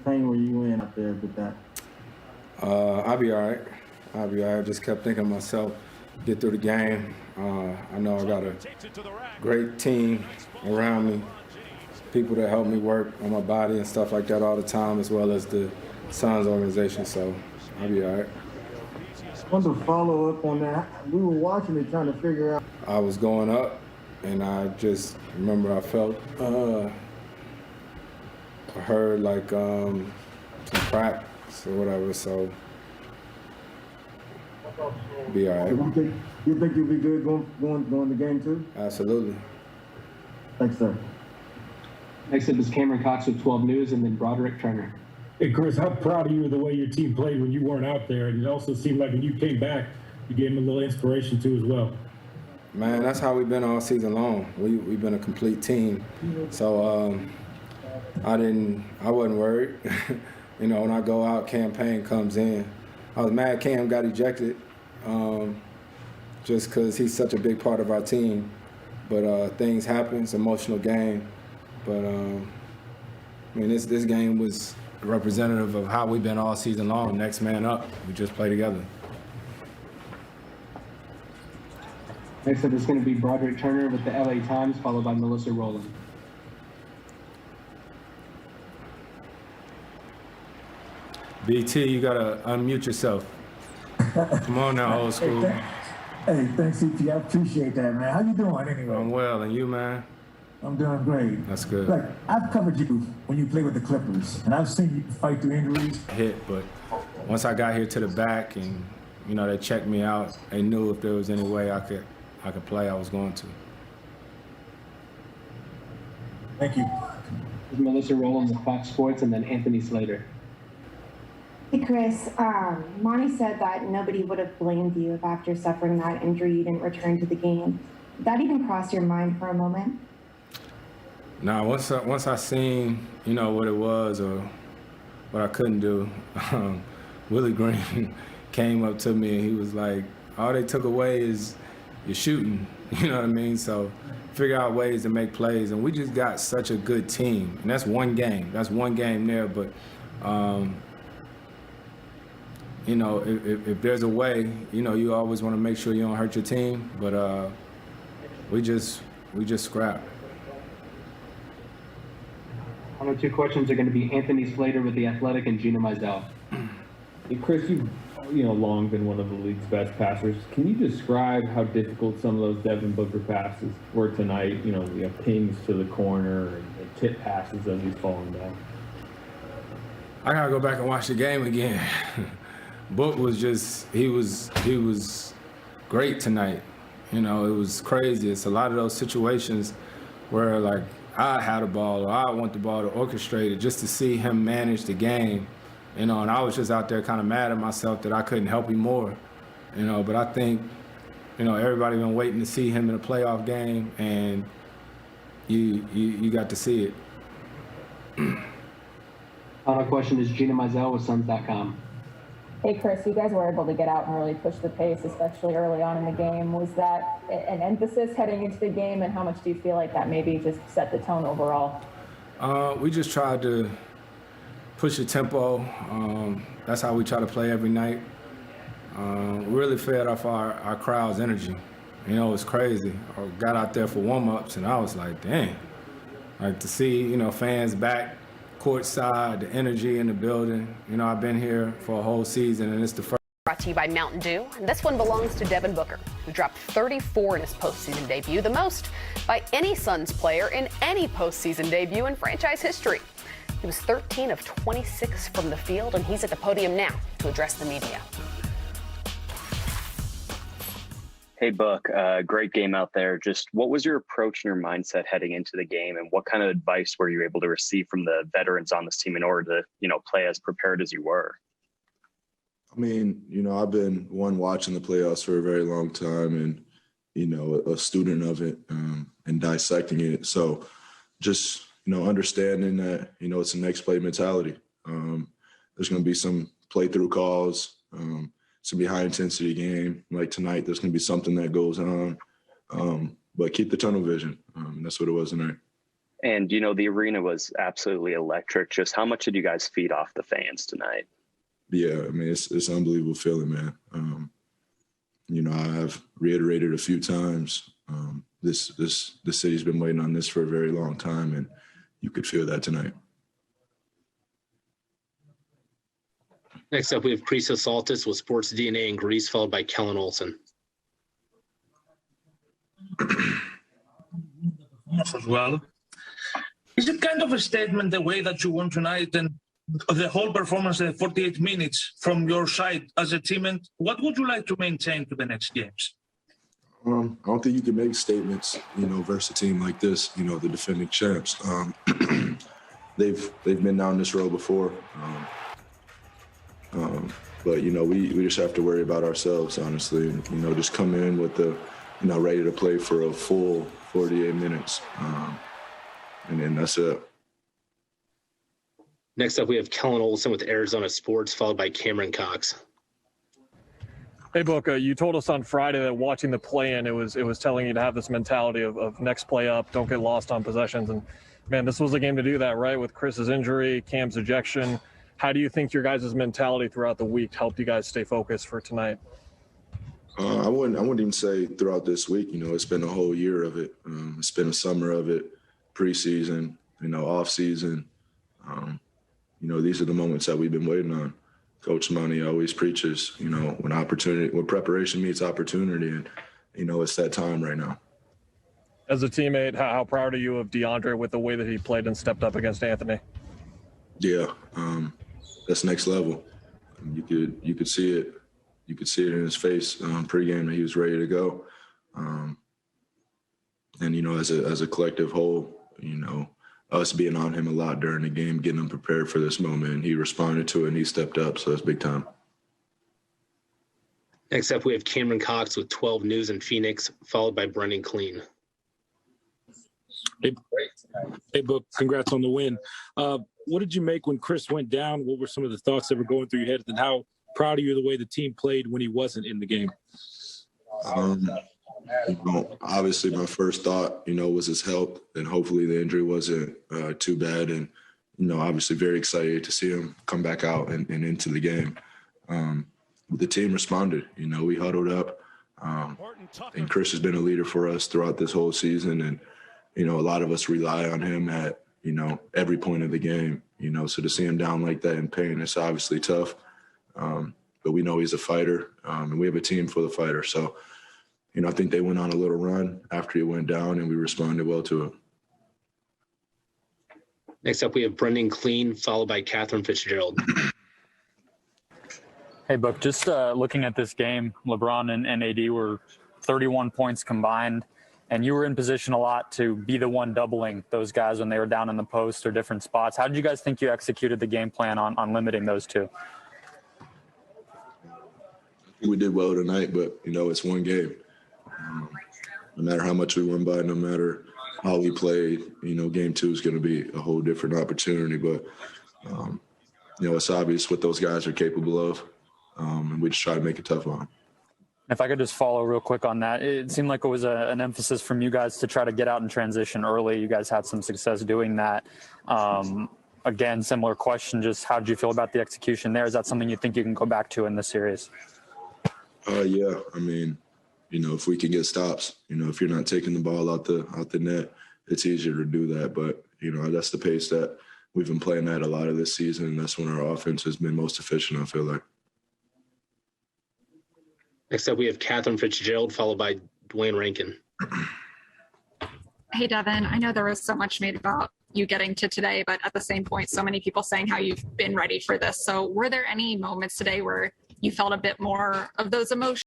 pain were you in out there with that? I'll be all right. I'll be all right. Just kept thinking to myself, get through the game. I know I got a great team around me, people that help me work on my body and stuff like that all the time, as well as the Suns organization. So I'll be all right. I want to follow up on that. We were watching it, trying to figure out. I was going up, and I just remember I felt, I heard like some cracks or whatever. So be all right. You think you'll be good going the game too? Absolutely. Thanks, sir. Next up is Cameron Cox with 12 News, and then Broderick Turner. Hey, Chris, how proud are you of the way your team played when you weren't out there? And it also seemed like when you came back, you gave them a little inspiration too as well. Man, that's how we've been all season long. We've been a complete team. So I wasn't worried. You know, when I go out, campaign comes in. I was mad Cam got ejected just because he's such a big part of our team. But things happen. It's an emotional game. But, I mean, this game was representative of how we've been all season long. Next man up. We just play together. Next up is going to be Broderick Turner with the LA Times, followed by Melissa Rowland. BT, you got to unmute yourself. Come on now, old school. Hey, thanks, CP. I appreciate that, man. How you doing anyway? I'm well, and you, man? I'm doing great. That's good. Look, I've covered you when you played with the Clippers, and I've seen you fight through injuries. Hit, but once I got here to the back and, you know, they checked me out, they knew if there was any way I could play, I was going to. Thank you. Melissa Rowland with Fox Sports, and then Anthony Slater. Hey, Chris. Monty said that nobody would have blamed you if after suffering that injury you didn't return to the game. Did that even cross your mind for a moment? Nah, once I seen, you know, what it was or what I couldn't do, Willie Green came up to me and he was like, all they took away is your shooting, you know what I mean? So figure out ways to make plays. And we just got such a good team. And that's one game. That's one game there. But, you know, if there's a way, you know, you always want to make sure you don't hurt your team. But we just scrapped. Final two questions are going to be Anthony Slater with The Athletic and Gina Mizell. Hey, Chris, you've long been one of the league's best passers. Can you describe how difficult some of those Devin Booker passes were tonight? You know, we have pings to the corner and tip passes as he's falling down. I gotta go back and watch the game again. Book was just, he was great tonight. You know, it was crazy. It's a lot of those situations where, like, I had a ball or I want the ball to orchestrate it just to see him manage the game, you know, and I was just out there kind of mad at myself that I couldn't help him more, you know, but I think, you know, everybody been waiting to see him in a playoff game, and you got to see it. Final question is Gina Mizell with Suns.com. Hey, Chris, you guys were able to get out and really push the pace, especially early on in the game. Was that an emphasis heading into the game, and how much do you feel like that maybe just set the tone overall? We just tried to push the tempo. That's how we try to play every night. We really fed off our crowd's energy. You know, it was crazy. I got out there for warm-ups, and I was like, dang. Like, to see, you know, fans back courtside, the energy in the building. You know, I've been here for a whole season, and it's the first. Brought to you by Mountain Dew, and this one belongs to Devin Booker, who dropped 34 in his postseason debut, the most by any Suns player in any postseason debut in franchise history. He was 13 of 26 from the field, and he's at the podium now to address the media. Hey, Buck, great game out there. Just what was your approach and your mindset heading into the game, and what kind of advice were you able to receive from the veterans on this team in order to, you know, play as prepared as you were? I mean, you know, I've been watching the playoffs for a very long time and, you know, a student of it and dissecting it. So just, you know, understanding that, you know, it's a next play mentality. There's going to be some play-through calls. It's going to be a high-intensity game. Like tonight, there's going to be something that goes on. But keep the tunnel vision. That's what it was tonight. And, the arena was absolutely electric. Just how much did you guys feed off the fans tonight? Yeah, I mean, it's an unbelievable feeling, man. I've reiterated a few times, this city's been waiting on this for a very long time, and you could feel that tonight. Next up, we have Christos Saltis with Sports DNA in Greece, followed by Kellen Olson. As well. Is it kind of a statement the way that you won tonight and the whole performance, the 48 minutes from your side as a team? And what would you like to maintain to the next games? I don't think you can make statements, versus a team like this, the defending champs. They've been down this road before. But, we just have to worry about ourselves, honestly. And, just come in with the, ready to play for a full 48 minutes. And then that's it. Next up, we have Kellen Olson with Arizona Sports, followed by Cameron Cox. Hey, Book, you told us on Friday that watching the play-in, it was telling you to have this mentality of next play up, don't get lost on possessions. And, man, this was a game to do that, right? With Chris's injury, Cam's ejection. How do you think your guys' mentality throughout the week helped you guys stay focused for tonight? I wouldn't even say throughout this week. It's been a whole year of it. It's been a summer of it, preseason, off season. These are the moments that we've been waiting on. Coach Money always preaches, when preparation meets opportunity, and it's that time right now. As a teammate, how proud are you of DeAndre with the way that he played and stepped up against Anthony? Yeah, that's next level. You could see it. You could see it in his face pregame that he was ready to go. And as a collective whole, us being on him a lot during the game, getting him prepared for this moment, and he responded to it and he stepped up. So that's big time. Next up, we have Cameron Cox with 12 News in Phoenix, followed by Brendan Clean. Hey, Book, congrats on the win. What did you make when Chris went down? What were some of the thoughts that were going through your head? And how proud are you of the way the team played when he wasn't in the game? Obviously my first thought, was his health, and hopefully the injury wasn't too bad. And, obviously very excited to see him come back out and into the game. The team responded, we huddled up. And Chris has been a leader for us throughout this whole season. And, a lot of us rely on him at, every point of the game, so to see him down like that in pain, it's obviously tough. But we know he's a fighter, and we have a team full of fighters. So, I think they went on a little run after he went down, and we responded well to it. Next up, we have Brendan Clean, followed by Catherine Fitzgerald. Hey, Book, just looking at this game, LeBron and AD were 31 points combined, and you were in position a lot to be the one doubling those guys when they were down in the post or different spots. How did you guys think you executed the game plan on limiting those two? We did well tonight, but, it's one game. No matter how much we won by, no matter how we played, game two is going to be a whole different opportunity. But, it's obvious what those guys are capable of, and we just try to make it tough on them. If I could just follow real quick on that, it seemed like it was an emphasis from you guys to try to get out in transition early. You guys had some success doing that. Again, similar question, just how did you feel about the execution there? Is that something you think you can go back to in this series? Yeah, I mean, if we can get stops, if you're not taking the ball out the net, it's easier to do that. But, that's the pace that we've been playing at a lot of this season, and that's when our offense has been most efficient, I feel like. Next up, we have Catherine Fitzgerald, followed by Dwayne Rankin. Hey, Devin, I know there was so much made about you getting to today, but at the same point, so many people saying how you've been ready for this. So were there any moments today where you felt a bit more of those emotions?